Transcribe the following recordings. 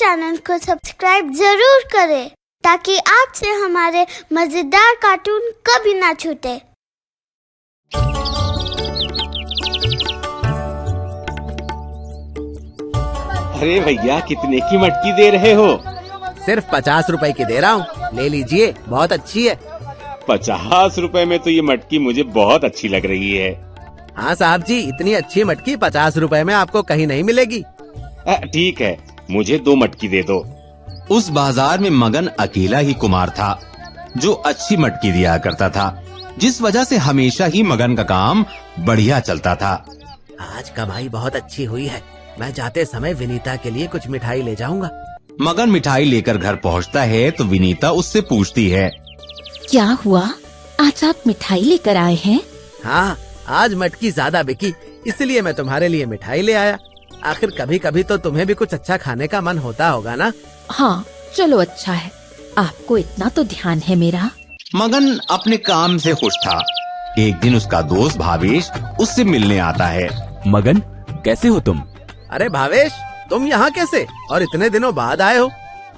Channel को subscribe जरूर करें ताकि आपसे हमारे मजेदार कार्टून कभी ना छूटे। अरे भैया, कितने की मटकी दे रहे हो? सिर्फ 50 रुपए की दे रहा हूँ, ले लीजिए, बहुत अच्छी है। 50 रुपए में तो ये मटकी मुझे बहुत अच्छी लग रही है। हाँ साहब जी, इतनी अच्छी मटकी 50 रुपए में आपको कहीं नहीं मिलेगी। ठीक है, मुझे 2 मटकी दे दो। उस बाजार में मगन अकेला ही कुमार था जो अच्छी मटकी दिया करता था, जिस वजह से हमेशा ही मगन का काम बढ़िया चलता था। आज कमाई बहुत अच्छी हुई है, मैं जाते समय विनीता के लिए कुछ मिठाई ले जाऊंगा। मगन मिठाई लेकर घर पहुंचता है तो विनीता उससे पूछती है, क्या हुआ, आज आप मिठाई लेकर आए हैं? हाँ, आज मटकी ज्यादा बिकी, इसलिए मैं तुम्हारे लिए मिठाई ले आया। आखिर कभी कभी तो तुम्हें भी कुछ अच्छा खाने का मन होता होगा ना? हाँ चलो, अच्छा है, आपको इतना तो ध्यान है मेरा। मगन अपने काम से खुश था। एक दिन उसका दोस्त भावेश उससे मिलने आता है। मगन, कैसे हो तुम? अरे भावेश, तुम यहाँ कैसे और इतने दिनों बाद आए हो?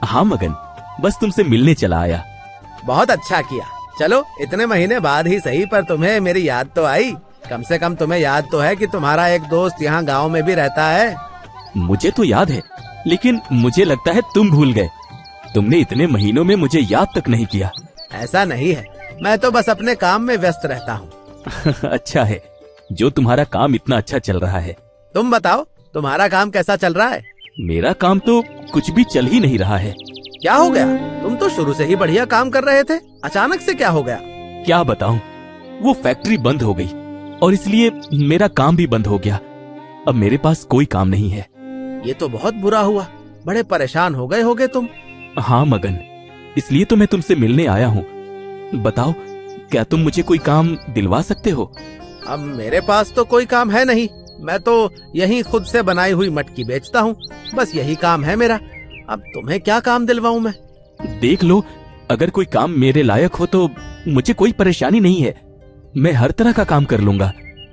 हाँ मगन, बस तुमसे मिलने चला आया। बहुत अच्छा किया। चलो, इतने महीने बाद ही सही, पर तुम्हें मेरी याद तो आई। कम से कम तुम्हें याद तो है कि तुम्हारा एक दोस्त यहाँ गांव में भी रहता है। मुझे तो याद है, लेकिन मुझे लगता है तुम भूल गए। तुमने इतने महीनों में मुझे याद तक नहीं किया। ऐसा नहीं है, मैं तो बस अपने काम में व्यस्त रहता हूँ। अच्छा है, जो तुम्हारा काम इतना अच्छा चल रहा है। तुम बताओ, तुम्हारा काम कैसा चल रहा है? मेरा काम तो कुछ भी चल ही नहीं रहा है। क्या हो गया? तुम तो शुरू से ही बढ़िया काम कर रहे थे, अचानक से क्या हो गया? क्या बताऊं, वो फैक्ट्री बंद हो गई और इसलिए मेरा काम भी बंद हो गया। अब मेरे पास कोई काम नहीं है। ये तो बहुत बुरा हुआ, बड़े परेशान हो गए होगे तुम। हाँ मगन, इसलिए तो मैं तुमसे मिलने आया हूँ। बताओ, क्या तुम मुझे कोई काम दिलवा सकते हो? अब मेरे पास तो कोई काम है नहीं, मैं तो यही खुद से बनाई हुई मटकी बेचता हूँ, बस यही काम है मेरा। अब तुम्हें क्या काम दिलवाऊं मैं? देख लो, अगर कोई काम मेरे लायक हो तो मुझे कोई परेशानी नहीं है, मैं हर तरह का काम कर लूंगा।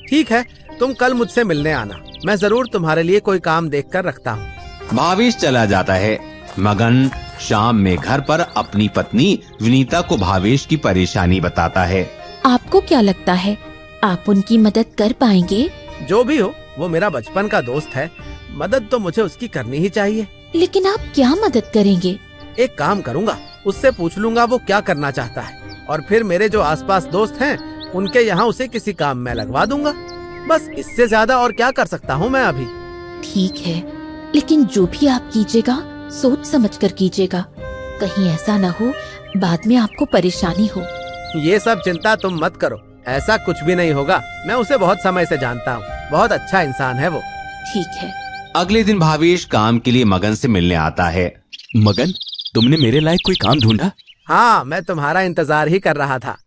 ठीक है, तुम कल मुझसे मिलने आना, मैं जरूर तुम्हारे लिए कोई काम देख कर रखता हूँ। भावेश चला जाता है। मगन शाम में घर पर अपनी पत्नी विनीता को भावेश की परेशानी बताता है। आपको क्या लगता है, आप उनकी मदद कर पाएंगे? जो भी हो, वो मेरा बचपन का दोस्त है, मदद तो मुझे उसकी करनी ही चाहिए। लेकिन आप क्या मदद करेंगे? एक काम करूँगा, उससे पूछ लूंगा वो क्या करना चाहता है, और फिर मेरे जो आसपास दोस्त हैं उनके यहाँ उसे किसी काम में लगवा दूंगा। बस इससे ज्यादा और क्या कर सकता हूँ मैं अभी। ठीक है, लेकिन जो भी आप कीजिएगा सोच समझ कर कीजिएगा, कहीं ऐसा न हो बाद में आपको परेशानी हो। ये सब चिंता तुम मत करो, ऐसा कुछ भी नहीं होगा। मैं उसे बहुत समय से जानता हूँ, बहुत अच्छा इंसान है वो। ठीक है। अगले दिन भावेश काम के लिए मगन से मिलने आता है। मगन, तुमने मेरे लायक कोई काम ढूंढा? हाँ, मैं तुम्हारा इंतजार ही कर रहा था।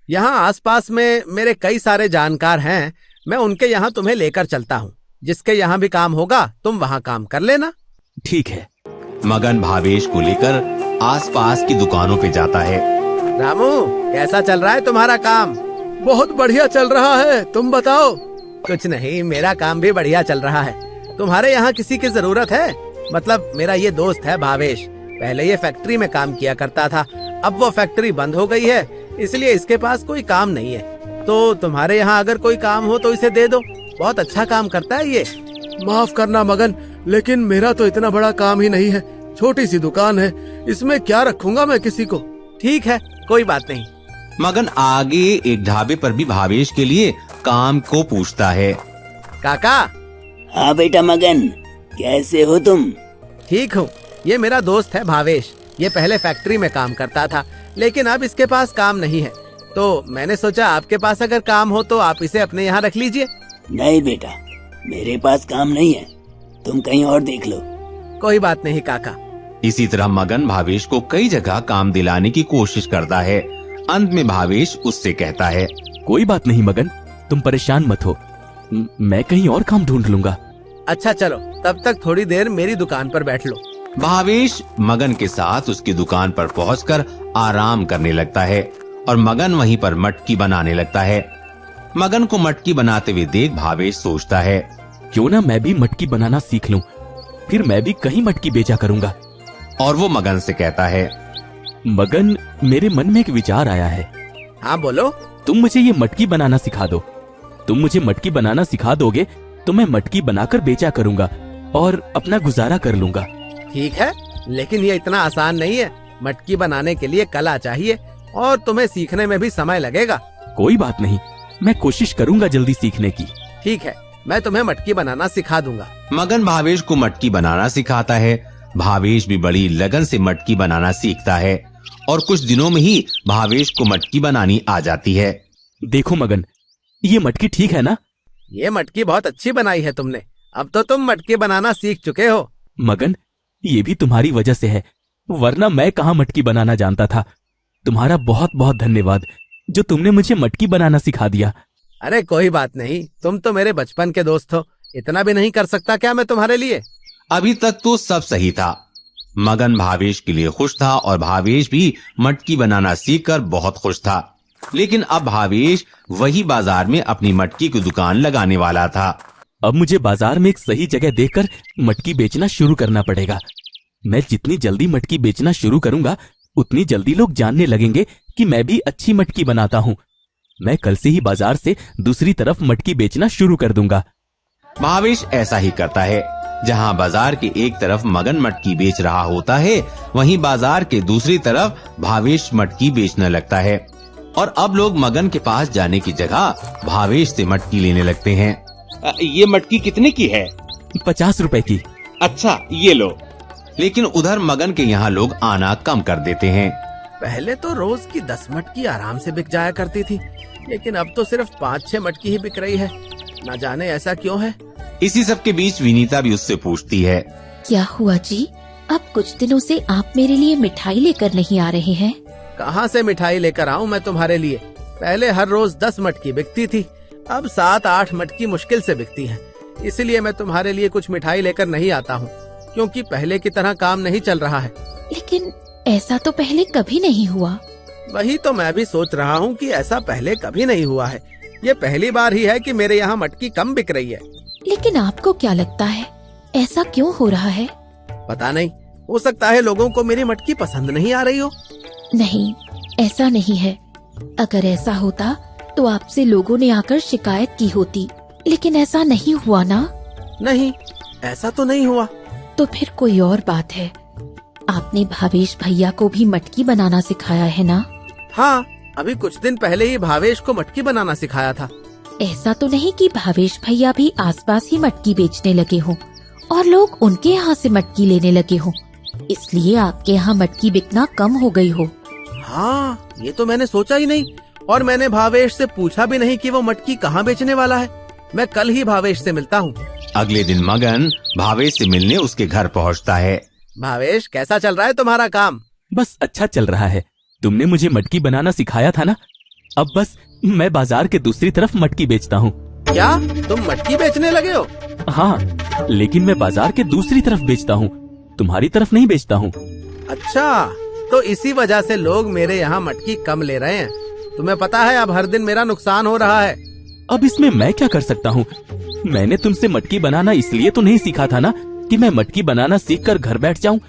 यहाँ आसपास में मेरे कई सारे जानकार हैं, मैं उनके यहाँ तुम्हें लेकर चलता हूँ। जिसके यहाँ भी काम होगा तुम वहाँ काम कर लेना। ठीक है। मगन भावेश को लेकर आसपास की दुकानों पे जाता है। रामू, कैसा चल रहा है तुम्हारा काम? बहुत बढ़िया चल रहा है, तुम बताओ। कुछ नहीं, मेरा काम भी बढ़िया चल रहा है। तुम्हारे यहाँ किसी की जरूरत है? मतलब मेरा ये दोस्त है भावेश, पहले ये फैक्ट्री में काम किया करता था, अब वो फैक्ट्री बंद हो गई है, इसलिए इसके पास कोई काम नहीं है। तो तुम्हारे यहाँ अगर कोई काम हो तो इसे दे दो, बहुत अच्छा काम करता है ये। माफ करना मगन, लेकिन मेरा तो इतना बड़ा काम ही नहीं है, छोटी सी दुकान है, इसमें क्या रखूंगा मैं किसी को। ठीक है, कोई बात नहीं। मगन आगे एक ढाबे पर भी भावेश के लिए काम को पूछता है। काका। हाँ बेटा मगन, कैसे हो तुम? ठीक हूँ, ये मेरा दोस्त है भावेश, ये पहले फैक्ट्री में काम करता था, लेकिन अब इसके पास काम नहीं है, तो मैंने सोचा आपके पास अगर काम हो तो आप इसे अपने यहाँ रख लीजिए। नहीं बेटा, मेरे पास काम नहीं है, तुम कहीं और देख लो। कोई बात नहीं काका। इसी तरह मगन भावेश को कई जगह काम दिलाने की कोशिश करता है। अंत में भावेश उससे कहता है, कोई बात नहीं मगन, तुम परेशान मत हो, मैं कहीं और काम ढूंढ लूंगा। अच्छा चलो, तब तक थोड़ी देर मेरी दुकान पर बैठ लो। भावेश मगन के साथ उसकी दुकान पर पहुंचकर आराम करने लगता है और मगन वहीं पर मटकी बनाने लगता है। मगन को मटकी बनाते हुए देख भावेश सोचता है, क्यों ना मैं भी मटकी बनाना सीख लूं, फिर मैं भी कहीं मटकी बेचा करूंगा। और वो मगन से कहता है, मगन, मेरे मन में एक विचार आया है। हाँ बोलो। तुम मुझे ये मटकी बनाना सिखा दो। तुम मुझे मटकी बनाना सिखा दोगे तो मैं मटकी बनाकर बेचा करूंगा और अपना गुजारा कर लूंगा। ठीक है, लेकिन ये इतना आसान नहीं है। मटकी बनाने के लिए कला चाहिए और तुम्हें सीखने में भी समय लगेगा। कोई बात नहीं, मैं कोशिश करूंगा जल्दी सीखने की। ठीक है, मैं तुम्हें मटकी बनाना सिखा दूंगा। मगन भावेश को मटकी बनाना सिखाता है। भावेश भी बड़ी लगन से मटकी बनाना सीखता है और कुछ दिनों में ही भावेश को मटकी बनानी आ जाती है। देखो मगन, ये मटकी ठीक है ना? ये मटकी बहुत अच्छी बनाई है तुमने। अब तो तुम मटकी बनाना सीख चुके हो। मगन, ये भी तुम्हारी वजह से है, वरना मैं कहाँ मटकी बनाना जानता था। तुम्हारा बहुत बहुत धन्यवाद जो तुमने मुझे मटकी बनाना सिखा दिया। अरे कोई बात नहीं, तुम तो मेरे बचपन के दोस्त हो। इतना भी नहीं कर सकता क्या मैं तुम्हारे लिए? अभी तक तो सब सही था। मगन भावेश के लिए खुश था और भावेश भी मटकी बनाना सीखकर बहुत खुश था। लेकिन अब भावेश वही बाजार में अपनी मटकी की दुकान लगाने वाला था। अब मुझे बाजार में एक सही जगह देखकर मटकी बेचना शुरू करना पड़ेगा। मैं जितनी जल्दी मटकी बेचना शुरू करूंगा उतनी जल्दी लोग जानने लगेंगे कि मैं भी अच्छी मटकी बनाता हूँ। मैं कल से ही बाजार से दूसरी तरफ मटकी बेचना शुरू कर दूंगा। भावेश ऐसा ही करता है। जहाँ बाजार के एक तरफ मगन मटकी बेच रहा होता है, वहीं बाजार के दूसरी तरफ भावेश मटकी बेचने लगता है। और अब लोग मगन के पास जाने की जगह भावेश से मटकी लेने लगते हैं। ये मटकी कितने की है? 50 रुपए की। अच्छा, ये लो। लेकिन उधर मगन के यहाँ लोग आना कम कर देते हैं। पहले तो रोज की 10 मटकी आराम से बिक जाया करती थी, लेकिन अब तो सिर्फ 5-6 मटकी ही बिक रही है। न जाने ऐसा क्यों है। इसी सब के बीच विनीता भी उससे पूछती है, क्या हुआ जी? अब कुछ दिनों से आप मेरे लिए मिठाई लेकर नहीं आ रहे हैं। कहाँ से मिठाई लेकर आऊँ मैं तुम्हारे लिए? पहले हर रोज 10 मटकी बिकती थी, अब 7-8 मटकी मुश्किल से बिकती है। इसलिए मैं तुम्हारे लिए कुछ मिठाई लेकर नहीं आता हूँ, क्योंकि पहले की तरह काम नहीं चल रहा है। लेकिन ऐसा तो पहले कभी नहीं हुआ। वही तो मैं भी सोच रहा हूँ कि ऐसा पहले कभी नहीं हुआ है। ये पहली बार ही है कि मेरे यहाँ मटकी कम बिक रही है। लेकिन आपको क्या लगता है ऐसा क्यों हो रहा है? पता नहीं, हो सकता है लोगों को मेरी मटकी पसंद नहीं आ रही हो। नहीं, ऐसा नहीं है। अगर ऐसा होता तो आपसे लोगों ने आकर शिकायत की होती, लेकिन ऐसा नहीं हुआ ना? नहीं, ऐसा तो नहीं हुआ। तो फिर कोई और बात है। आपने भावेश भैया को भी मटकी बनाना सिखाया है ना? हाँ, अभी कुछ दिन पहले ही भावेश को मटकी बनाना सिखाया था। ऐसा तो नहीं कि भावेश भैया भी आसपास ही मटकी बेचने लगे हों और लोग उनके यहाँ से मटकी लेने लगे हों, इसलिए आपके यहाँ मटकी बिकना कम हो गई हो। हाँ, ये तो मैंने सोचा ही नहीं और मैंने भावेश से पूछा भी नहीं कि वो मटकी कहाँ बेचने वाला है। मैं कल ही भावेश से मिलता हूँ। अगले दिन मगन भावेश से मिलने उसके घर पहुँचता है। भावेश, कैसा चल रहा है तुम्हारा काम? बस अच्छा चल रहा है। तुमने मुझे मटकी बनाना सिखाया था ना, अब बस मैं बाजार के दूसरी तरफ मटकी बेचता हूँ। क्या तुम मटकी बेचने लगे हो? हाँ, लेकिन मैं बाजार के दूसरी तरफ बेचता हूँ, तुम्हारी तरफ नहीं बेचता हूँ। अच्छा, तो इसी वजह से लोग मेरे यहाँ मटकी कम ले रहे हैं। तुम्हें पता है अब हर दिन मेरा नुकसान हो रहा है। अब इसमें मैं क्या कर सकता हूँ? मैंने तुमसे मटकी बनाना इसलिए तो नहीं सीखा था ना कि मैं मटकी बनाना सीखकर घर बैठ जाऊँ।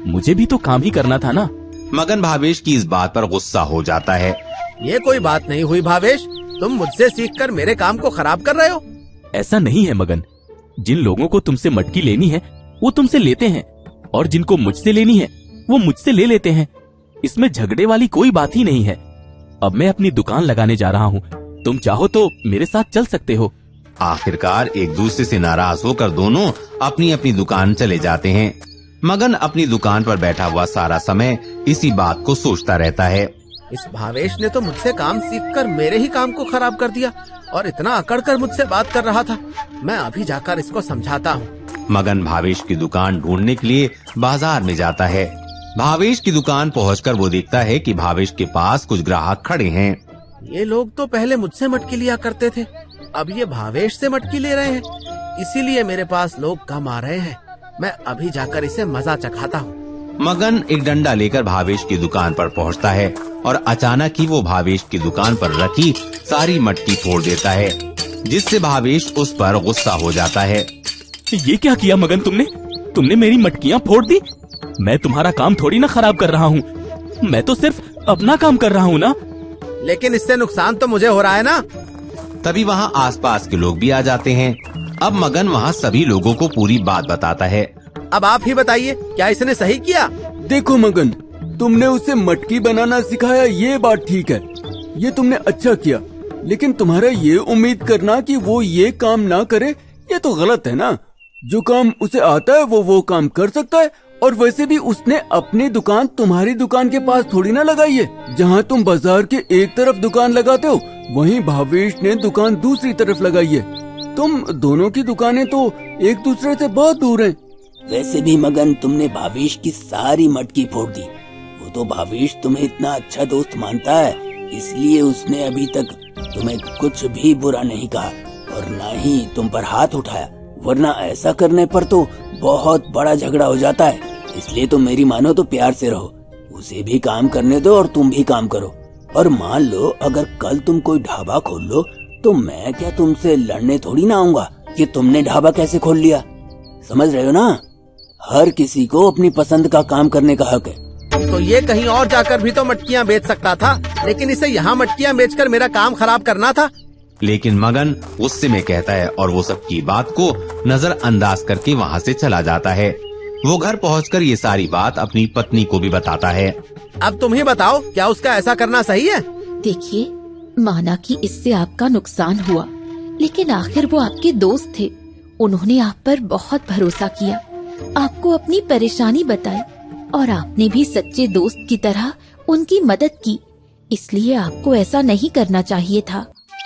मुझे भी तो काम ही करना था ना। मगन भावेश की इस बात पर गुस्सा हो जाता है। ये कोई बात नहीं हुई भावेश, तुम मुझसे सीखकर मेरे काम को खराब कर रहे हो। ऐसा नहीं है मगन, जिन लोगों को तुमसे मटकी लेनी है वो तुमसे लेते हैं और जिनको मुझसे लेनी है वो मुझसे ले लेते हैं। इसमें झगड़े वाली कोई बात ही नहीं है। अब मैं अपनी दुकान लगाने जा रहा हूँ, तुम चाहो तो मेरे साथ चल सकते हो। आखिरकार एक दूसरे से नाराज होकर दोनों अपनी अपनी दुकान चले जाते हैं। मगन अपनी दुकान पर बैठा हुआ सारा समय इसी बात को सोचता रहता है। इस भावेश ने तो मुझसे काम सीखकर मेरे ही काम को खराब कर दिया और इतना अकड़ कर मुझसे बात कर रहा था। मैं अभी जाकर इसको समझाता हूँ। मगन भावेश की दुकान ढूंढने के लिए बाजार में जाता है। भावेश की दुकान पहुंचकर वो देखता है कि भावेश के पास कुछ ग्राहक खड़े हैं। ये लोग तो पहले मुझसे मटकी लिया करते थे, अब ये भावेश से मटकी ले रहे हैं, इसीलिए मेरे पास लोग कम आ रहे हैं। मैं अभी जाकर इसे मजा चखाता हूँ। मगन एक डंडा लेकर भावेश की दुकान पर पहुंचता है और अचानक ही वो भावेश की दुकान पर रखी सारी मटकी फोड़ देता है, जिससे भावेश उस पर गुस्सा हो जाता है। ये क्या किया मगन तुमने? तुमने मेरी मटकियाँ फोड़ दी। मैं तुम्हारा काम थोड़ी ना खराब कर रहा हूँ, मैं तो सिर्फ अपना काम कर रहा हूँ ना। लेकिन इससे नुकसान तो मुझे हो रहा है ना। तभी वहाँ आसपास के लोग भी आ जाते हैं। अब मगन वहाँ सभी लोगों को पूरी बात बताता है। अब आप ही बताइए, क्या इसने सही किया? देखो मगन, तुमने उसे मटकी बनाना सिखाया, ये बात ठीक है, ये तुमने अच्छा किया। लेकिन तुम्हारा ये उम्मीद करना कि वो ये काम ना करे, ये तो गलत है ना। जो काम उसे आता है वो काम कर सकता है। और वैसे भी उसने अपनी दुकान तुम्हारी दुकान के पास थोड़ी ना लगाई है। जहाँ तुम बाजार के एक तरफ दुकान लगाते हो, वहीं भावेश ने दुकान दूसरी तरफ लगाई है। तुम दोनों की दुकानें तो एक दूसरे से बहुत दूर हैं। वैसे भी मगन, तुमने भावेश की सारी मटकी फोड़ दी। वो तो भावेश तुम्हें इतना अच्छा दोस्त मानता है, इसलिए उसने अभी तक तुम्हें कुछ भी बुरा नहीं कहा और ना ही तुम पर हाथ उठाया। वरना ऐसा करने पर तो बहुत बड़ा झगड़ा हो जाता है। इसलिए तुम मेरी मानो तो प्यार से रहो, उसे भी काम करने दो और तुम भी काम करो। और मान लो अगर कल तुम कोई ढाबा खोल लो, तो मैं क्या तुमसे लड़ने थोड़ी ना आऊंगा कि तुमने ढाबा कैसे खोल लिया। समझ रहे हो ना? हर किसी को अपनी पसंद का काम करने का हक है। तो ये कहीं और जाकर भी तो मटकियाँ बेच सकता था, लेकिन इसे यहाँ मटकियाँ बेचकर मेरा काम खराब करना था। लेकिन मगन गुस्से में कहता है और वो सबकी बात को नजरअंदाज करके वहाँ से चला जाता है। वो घर पहुँचकर ये सारी बात अपनी पत्नी को भी बताता है। अब तुम ही बताओ, क्या उसका ऐसा करना सही है? देखिए, माना कि इससे आपका नुकसान हुआ, लेकिन आखिर वो आपके दोस्त थे। उन्होंने आप पर बहुत भरोसा किया, आपको अपनी परेशानी बताई और आपने भी सच्चे दोस्त की तरह उनकी मदद की। इसलिए आपको ऐसा नहीं करना चाहिए था।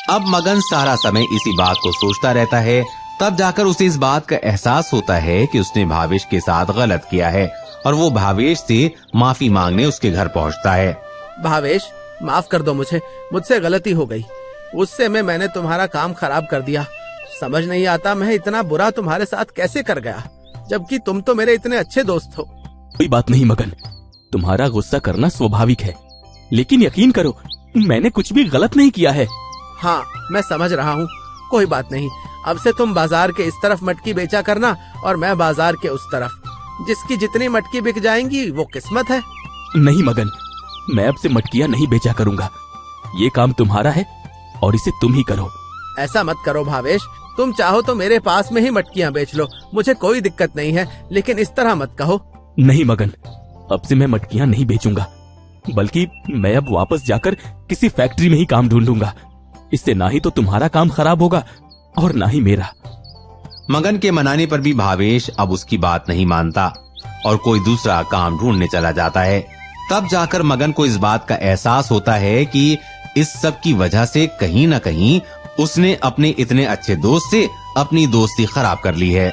अब मगन सारा समय इसी बात को सोचता रहता है। तब जाकर उसे इस बात का एहसास होता है कि उसने भावेश के साथ गलत किया है और वो भावेश से माफी मांगने उसके घर पहुंचता है। भावेश, माफ कर दो मुझसे गलती हो गई। उससे मैंने तुम्हारा काम खराब कर दिया। समझ नहीं आता मैं इतना बुरा तुम्हारे साथ कैसे कर गया, जबकि तुम तो मेरे इतने अच्छे दोस्त हो। कोई बात नहीं मगन, तुम्हारा गुस्सा करना स्वाभाविक है, लेकिन यकीन करो मैंने कुछ भी गलत नहीं किया है। हाँ, मैं समझ रहा हूँ। कोई बात नहीं, अब से तुम बाजार के इस तरफ मटकी बेचा करना और मैं बाजार के उस तरफ। जिसकी जितनी मटकी बिक जाएंगी वो किस्मत है। नहीं मगन, मैं अब से मटकियाँ नहीं बेचा करूँगा। ये काम तुम्हारा है और इसे तुम ही करो। ऐसा मत करो भावेश, तुम चाहो तो मेरे पास में ही मटकियाँ बेच लो, मुझे कोई दिक्कत नहीं है, लेकिन इस तरह मत कहो। नहीं मगन, अब से मैं मटकियाँ नहीं बेचूंगा, बल्कि मैं अब वापस जाकर किसी फैक्ट्री में ही काम ढूंढूंगा। इससे ना ही तो तुम्हारा काम खराब होगा और ना ही मेरा। मगन के मनाने पर भी भावेश अब उसकी बात नहीं मानता और कोई दूसरा काम ढूंढने चला जाता है। तब जाकर मगन को इस बात का एहसास होता है कि इस सब की वजह से कहीं न कहीं उसने अपने इतने अच्छे दोस्त से अपनी दोस्ती खराब कर ली है।